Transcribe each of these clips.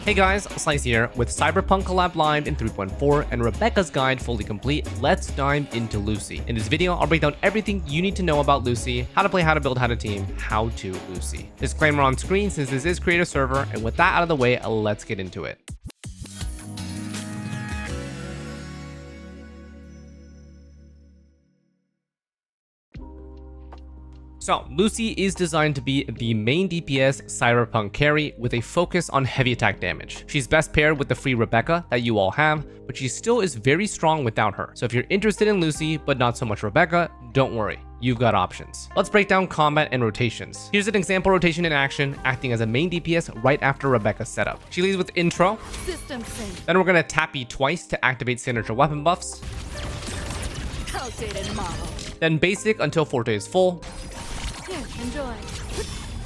Hey guys, Xlice here. With Cyberpunk Collab live in 3.4 and Rebecca's guide fully complete, let's dive into Lucy. In this video, I'll break down everything you need to know about Lucy, how to play, how to build, how to team, how to Lucy. Disclaimer on screen since this is creator server, and with that out of the way, let's get into it. So, Lucy is designed to be the main DPS Cyberpunk carry with a focus on heavy attack damage. She's best paired with the free Rebecca that you all have, but she still is very strong without her. So if you're interested in Lucy, but not so much Rebecca, don't worry, you've got options. Let's break down combat and rotations. Here's an example rotation in action, acting as a main DPS right after Rebecca's setup. She leads with intro, then we're gonna tap E twice to activate signature weapon buffs, outdated model. then basic until forte is full, Here, enjoy.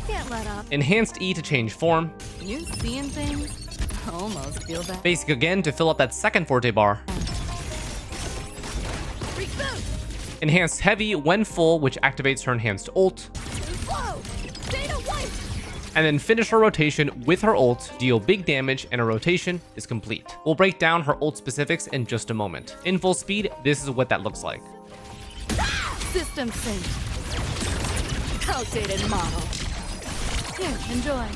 Can't let up. enhanced E to change form, You seeing things? Almost feel bad. basic again to fill up that second forte bar, Reboot! enhanced heavy when full, which activates her enhanced ult, Whoa! Data white! and then finish her rotation with her ult, deal big damage, and her rotation is complete. We'll break down her ult specifics in just a moment. In full speed, this is what that looks like. System sync. Outdated model. Here, enjoy.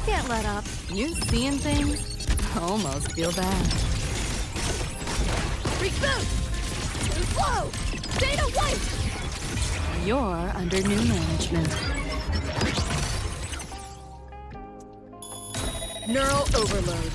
Can't let up. You seeing things? Almost feel bad. Reboot! Whoa! Data white! You're under new management. Neural overload.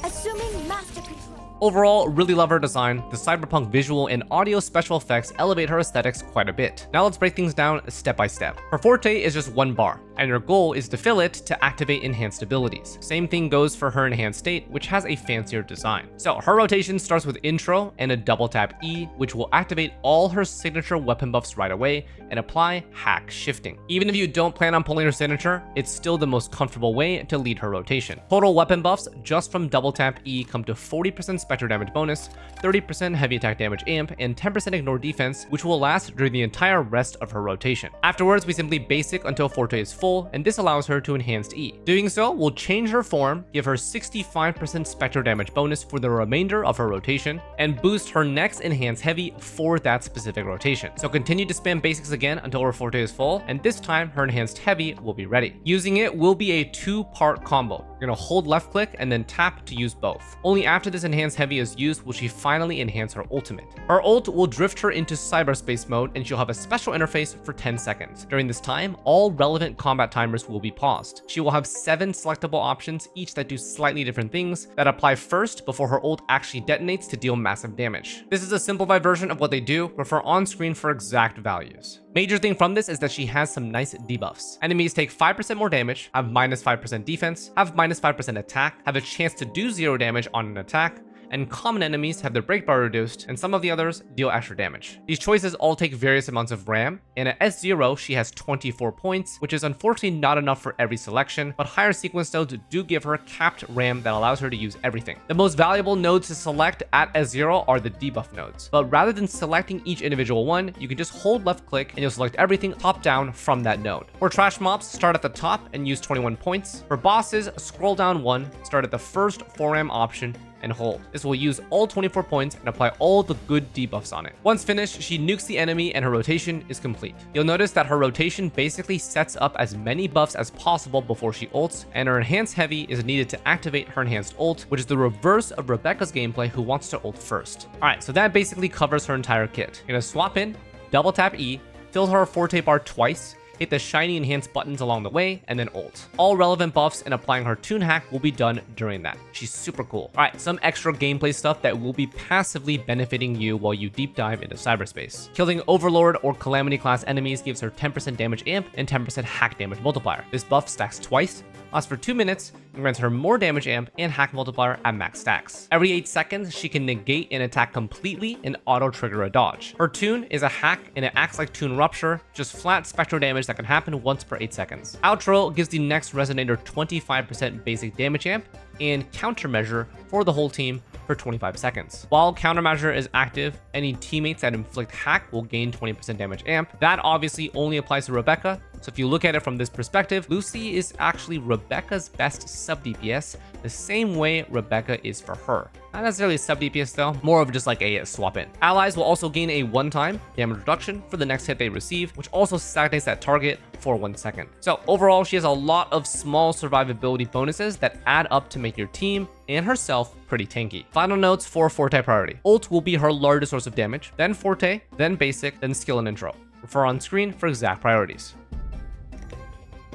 Assuming master control. Overall, really love her design. The Cyberpunk visual and audio special effects elevate her aesthetics quite a bit. Now let's break things down step by step. Her forte is just one bar, and your goal is to fill it to activate enhanced abilities. Same thing goes for her enhanced state, which has a fancier design. So her rotation starts with intro and a double tap E, which will activate all her signature weapon buffs right away and apply hack shifting. Even if you don't plan on pulling her signature, it's still the most comfortable way to lead her rotation. Total weapon buffs just from double tap E come to 40% spectre damage bonus, 30% heavy attack damage amp, and 10% ignore defense, which will last during the entire rest of her rotation. Afterwards, we simply basic until forte is full, and this allows her to enhanced E. Doing so will change her form, give her 65% spectre damage bonus for the remainder of her rotation, and boost her next enhanced heavy for that specific rotation. So continue to spam basics again until her forte is full, and this time her enhanced heavy will be ready. Using it will be a two-part combo. You're gonna hold left click and then tap to use both. Only after this enhanced heavy is used will she finally enhance her ultimate. Her ult will drift her into cyberspace mode, and she'll have a special interface for 10 seconds. During this time, all relevant combat timers will be paused. She will have 7 selectable options, each that do slightly different things, that apply first before her ult actually detonates to deal massive damage. This is a simplified version of what they do, but for on screen for exact values. Major thing from this is that she has some nice debuffs. Enemies take 5% more damage, have minus 5% defense, have minus 5% attack, have a chance to do 0 damage on an attack, and common enemies have their break bar reduced, and some of the others deal extra damage. These choices all take various amounts of RAM, and at S0 she has 24 points, which is unfortunately not enough for every selection, but higher sequence nodes do give her capped RAM that allows her to use everything. The most valuable nodes to select at S0 are the debuff nodes, but rather than selecting each individual one, you can just hold left click and you'll select everything top down from that node. For trash mobs, start at the top and use 21 points. For bosses, scroll down 1, start at the first 4 RAM option, and hold. This will use all 24 points and apply all the good debuffs on it. Once finished, she nukes the enemy and her rotation is complete. You'll notice that her rotation basically sets up as many buffs as possible before she ults, and her enhanced heavy is needed to activate her enhanced ult, which is the reverse of Rebecca's gameplay, who wants to ult first. Alright, so that basically covers her entire kit. You're gonna swap in, double tap E, fill her forte bar twice, hit the shiny enhanced buttons along the way, and then ult. All relevant buffs and applying her toon hack will be done during that. She's super cool. Alright, some extra gameplay stuff that will be passively benefiting you while you deep dive into cyberspace. Killing Overlord or Calamity class enemies gives her 10% damage amp and 10% hack damage multiplier. This buff stacks twice, lasts for 2 minutes, and grants her more damage amp and hack multiplier at max stacks. Every 8 seconds, she can negate an attack completely and auto trigger a dodge. Her toon is a hack and it acts like toon rupture, just flat spectral damage that can happen once per 8 seconds. Outro gives the next resonator 25% basic damage amp and countermeasure for the whole team for 25 seconds. While countermeasure is active, any teammates that inflict hack will gain 20% damage amp. That obviously only applies to Rebecca, So if you look at it from this perspective, Lucy is actually Rebecca's best sub DPS, the same way Rebecca is for her. Not necessarily sub DPS though, more of just like a swap in. Allies will also gain a one-time damage reduction for the next hit they receive, which also stagnates that target for 1 second. So overall, she has a lot of small survivability bonuses that add up to make your team and herself pretty tanky. Final notes for Forte priority. Ult will be her largest source of damage, then Forte, then basic, then skill and intro. Refer on screen for exact priorities.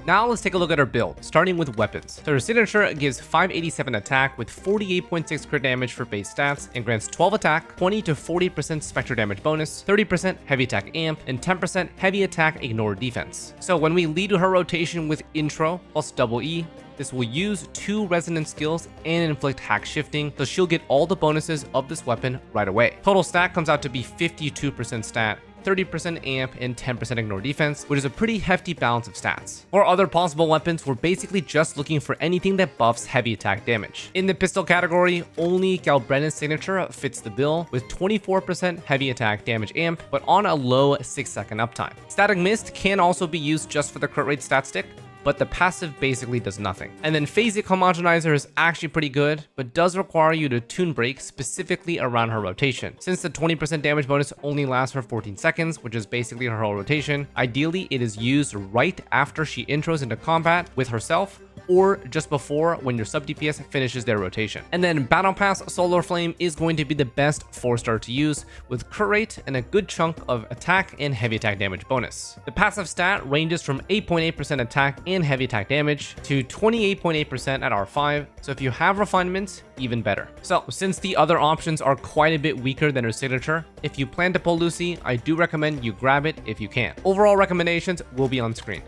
Now let's take a look at her build, starting with weapons. So her signature gives 587 attack with 48.6 crit damage for base stats and grants 12 attack, 20 to 40% spectre damage bonus, 30% heavy attack amp, and 10% heavy attack ignore defense. So when we lead to her rotation with intro plus double E, this will use 2 resonant skills and inflict hack shifting, so she'll get all the bonuses of this weapon right away. Total stat comes out to be 52% stat, 30% amp, and 10% ignore defense, which is a pretty hefty balance of stats. For other possible weapons, we're basically just looking for anything that buffs heavy attack damage. In the pistol category, only Galbrenna's signature fits the bill with 24% heavy attack damage amp, but on a low 6-second uptime. Static Mist can also be used just for the crit rate stat stick, but the passive basically does nothing. And then Phasic Homogenizer is actually pretty good, but does require you to tune break specifically around her rotation. Since the 20% damage bonus only lasts for 14 seconds, which is basically her whole rotation, ideally it is used right after she intros into combat with herself, or just before when your sub DPS finishes their rotation. And then Battle Pass Solar Flame is going to be the best 4-star to use with crit rate and a good chunk of attack and heavy attack damage bonus. The passive stat ranges from 8.8% attack and heavy attack damage to 28.8% at R5, so if you have refinements, even better. So since the other options are quite a bit weaker than her signature, if you plan to pull Lucy, I do recommend you grab it if you can. Overall recommendations will be on screen.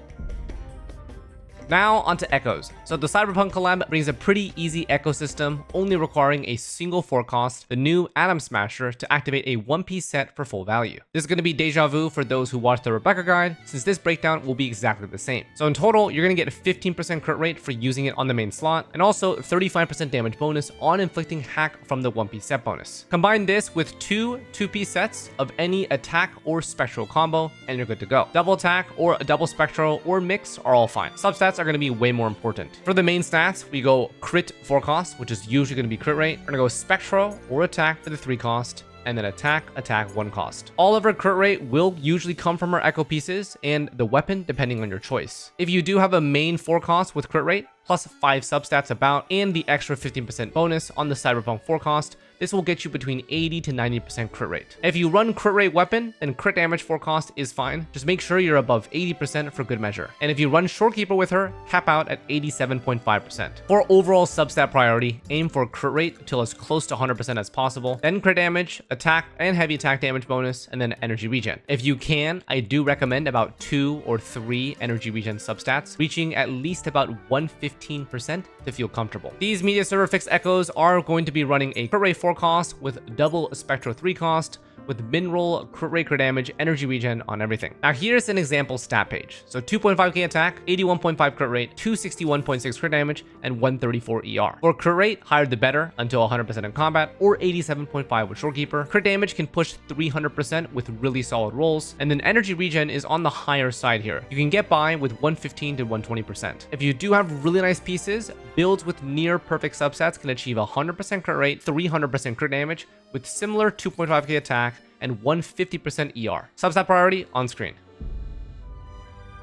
Now onto echoes. So the Cyberpunk collab brings a pretty easy echo system, only requiring a single forecast, the new Atom Smasher, to activate a one-piece set for full value. This is going to be deja vu for those who watched the Rebecca guide, since this breakdown will be exactly the same. So in total, you're going to get a 15% crit rate for using it on the main slot, and also 35% damage bonus on inflicting hack from the one-piece set bonus. Combine this with 2 two-piece sets of any attack or spectral combo, and you're good to go. Double attack or a double spectral or mix are all fine. Substats are going to be way more important. For the main stats, we go crit 4 cost, which is usually going to be crit rate. We're going to go spectral or attack for the 3 cost, and then attack 1 cost. All of her crit rate will usually come from her echo pieces and the weapon depending on your choice. If you do have a main 4 cost with crit rate, plus 5 substats about, and the extra 15% bonus on the Cyberpunk 4 cost, this will get you between 80 to 90% crit rate. If you run crit rate weapon, then crit damage forecast is fine. Just make sure you're above 80% for good measure. And if you run Shorekeeper with her, cap out at 87.5%. For overall substat priority, aim for crit rate till as close to 100% as possible, then crit damage, attack and heavy attack damage bonus, and then energy regen. If you can, I do recommend about 2 or 3 energy regen substats, reaching at least about 115% to feel comfortable. These media server fixed echoes are going to be running a crit rate 4 cost with double spectral 3 cost, with min-roll, crit rate, crit damage, energy regen on everything. Now here's an example stat page. So 2.5k attack, 81.5 crit rate, 261.6 crit damage, and 134 ER. For crit rate, higher the better until 100% in combat, or 87.5 with Shorekeeper. Crit damage can push 300% with really solid rolls, and then energy regen is on the higher side here. You can get by with 115 to 120%. If you do have really nice pieces, builds with near perfect subsets can achieve 100% crit rate, 300% crit damage, with similar 2.5k attack and 150% ER. Substat priority on screen.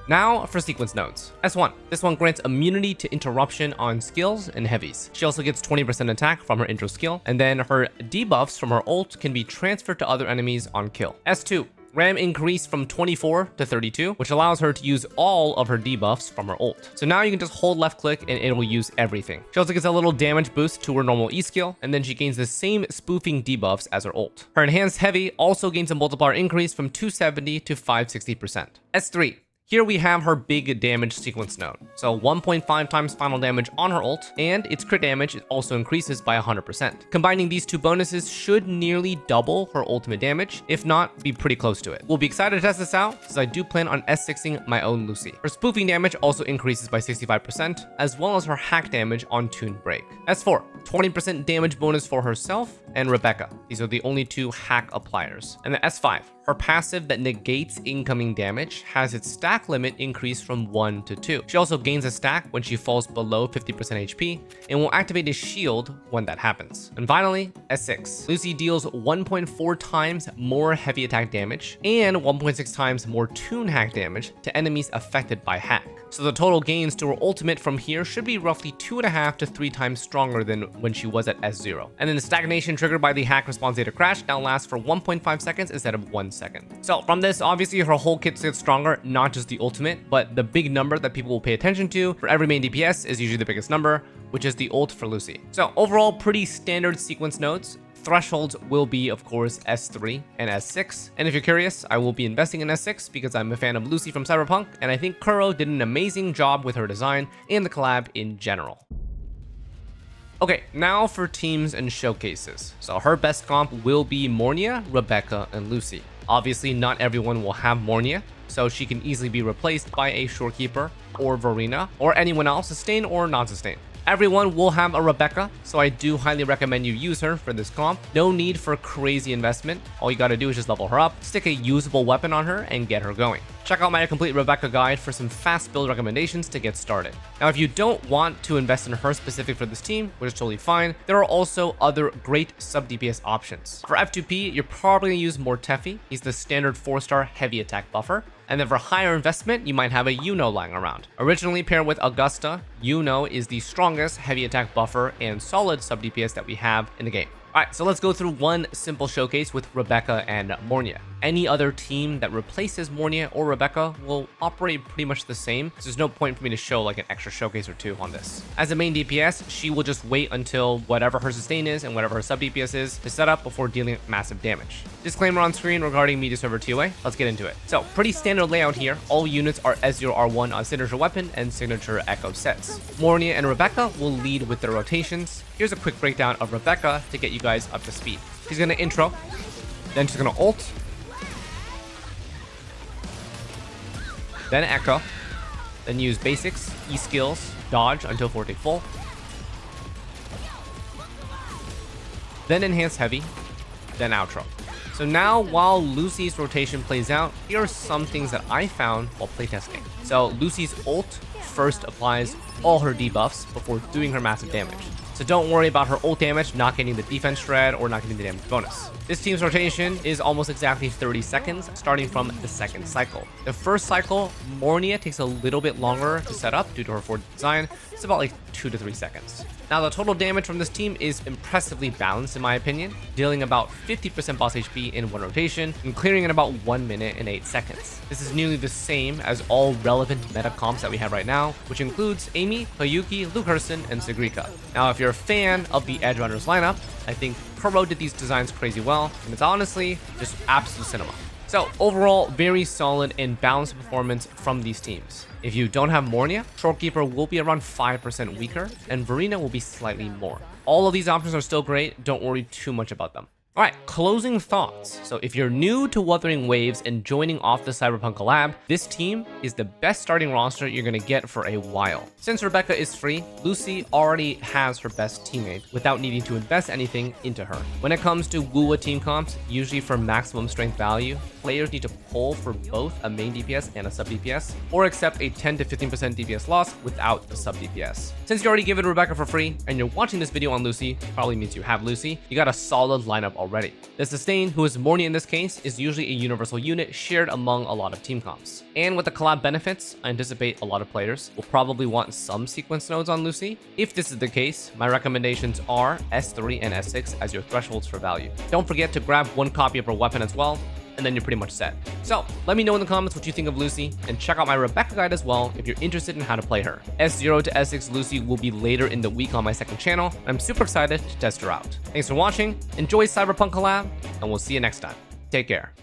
Now for sequence nodes. S1. This one grants immunity to interruption on skills and heavies. She also gets 20% attack from her intro skill, and then her debuffs from her ult can be transferred to other enemies on kill. S2. RAM increased from 24 to 32, which allows her to use all of her debuffs from her ult. So now you can just hold left click and it will use everything. She also gets a little damage boost to her normal E skill, and then she gains the same spoofing debuffs as her ult. Her enhanced heavy also gains a multiplier increase from 270 to 560%. S3. Here we have her big damage sequence node. So 1.5 times final damage on her ult, and its crit damage also increases by 100%. Combining these two bonuses should nearly double her ultimate damage, if not be pretty close to it. We'll be excited to test this out, since I do plan on S6ing my own Lucy. Her spoofing damage also increases by 65%, as well as her hack damage on Tune Break. S4, 20% damage bonus for herself, and Rebecca. These are the only 2 hack appliers. And the S5, her passive that negates incoming damage, has its stack limit increased from 1 to 2. She also gains a stack when she falls below 50% HP and will activate a shield when that happens. And finally, S6. Lucy deals 1.4 times more heavy attack damage and 1.6 times more toon hack damage to enemies affected by hack. So the total gains to her ultimate from here should be roughly 2.5 to 3 times stronger than when she was at S0. And then the stagnation triggered by the hack response data crash now lasts for 1.5 seconds instead of 1 second. So from this, obviously her whole kit gets stronger, not just the ultimate, but the big number that people will pay attention to for every main DPS is usually the biggest number, which is the ult for Lucy. So overall, pretty standard sequence nodes. Thresholds will be, of course, S3 and S6. And if you're curious, I will be investing in S6 because I'm a fan of Lucy from Cyberpunk, and I think Kuro did an amazing job with her design and the collab in general. Okay, now for teams and showcases. So her best comp will be Mornia, Rebecca, and Lucy. Obviously, not everyone will have Mornia, so she can easily be replaced by a Shorekeeper or Verena or anyone else, sustain or non-sustain. Everyone will have a Rebecca, so I do highly recommend you use her for this comp. No need for crazy investment. All you gotta do is just level her up, stick a usable weapon on her, and get her going. Check out my complete Rebecca guide for some fast build recommendations to get started. Now, if you don't want to invest in her specific for this team, which is totally fine, there are also other great sub DPS options. For F2P, you're probably gonna use Mortefi. He's the standard 4-star heavy attack buffer. And then for higher investment, you might have a Yuno lying around. Originally paired with Augusta, Yuno is the strongest heavy attack buffer and solid sub DPS that we have in the game. Alright, so let's go through one simple showcase with Rebecca and Mornia. Any other team that replaces Mornia or Rebecca will operate pretty much the same, so there's no point for me to show like an extra showcase or 2 on this. As a main DPS, she will just wait until whatever her sustain is and whatever her sub DPS is to set up before dealing massive damage. Disclaimer on screen regarding Media Server TOA, let's get into it. So, pretty standard layout here. All units are S0R1 on signature weapon and signature echo sets. Mornia and Rebecca will lead with their rotations. Here's a quick breakdown of Rebecca to get you guys up to speed. She's gonna intro, then she's gonna ult, then echo, then use basics, E skills, dodge until forte full, then enhance heavy, then outro. So now, while Lucy's rotation plays out, here are some things that I found while playtesting. So Lucy's ult first applies all her debuffs before doing her massive damage. So don't worry about her ult damage not getting the defense shred or not getting the damage bonus. This team's rotation is almost exactly 30 seconds, starting from the second cycle. The first cycle, Mornia takes a little bit longer to set up due to her forte design. It's about like 2 to 3 seconds. Now the total damage from this team is impressively balanced in my opinion, dealing about 50% boss HP in one rotation and clearing in about 1 minute and 8 seconds. This is nearly the same as all relevant meta comps that we have right now, which includes Amy, Hoyuki, Luke Hurston, and Sigrika. Now if you're a fan of the edgerunners lineup, I think Kuro did these designs crazy well, and it's honestly just absolute cinema. So overall, very solid and balanced performance from these teams. If you don't have Mornia, Shorekeeper will be around 5% weaker, and Verena will be slightly more. All of these options are still great, don't worry too much about them. Alright, closing thoughts. So if you're new to Wuthering Waves and joining off the Cyberpunk collab, this team is the best starting roster you're gonna get for a while. Since Rebecca is free, Lucy already has her best teammate without needing to invest anything into her. When it comes to WuWa team comps, usually for maximum strength value, players need to pull for both a main DPS and a sub DPS, or accept a 10 to 15% DPS loss without the sub DPS. Since you already given Rebecca for free, and you're watching this video on Lucy, probably means you have Lucy, you got a solid lineup already. The sustain, who is Mornia in this case, is usually a universal unit shared among a lot of team comps. And with the collab benefits, I anticipate a lot of players will probably want some sequence nodes on Lucy. If this is the case, my recommendations are S3 and S6 as your thresholds for value. Don't forget to grab one copy of her weapon as well, and then you're pretty much set. So let me know in the comments what you think of Lucy, and check out my Rebecca guide as well if you're interested in how to play her. S0 to S6 Lucy will be later in the week on my second channel, and I'm super excited to test her out. Thanks for watching, enjoy Cyberpunk collab, and we'll see you next time. Take care.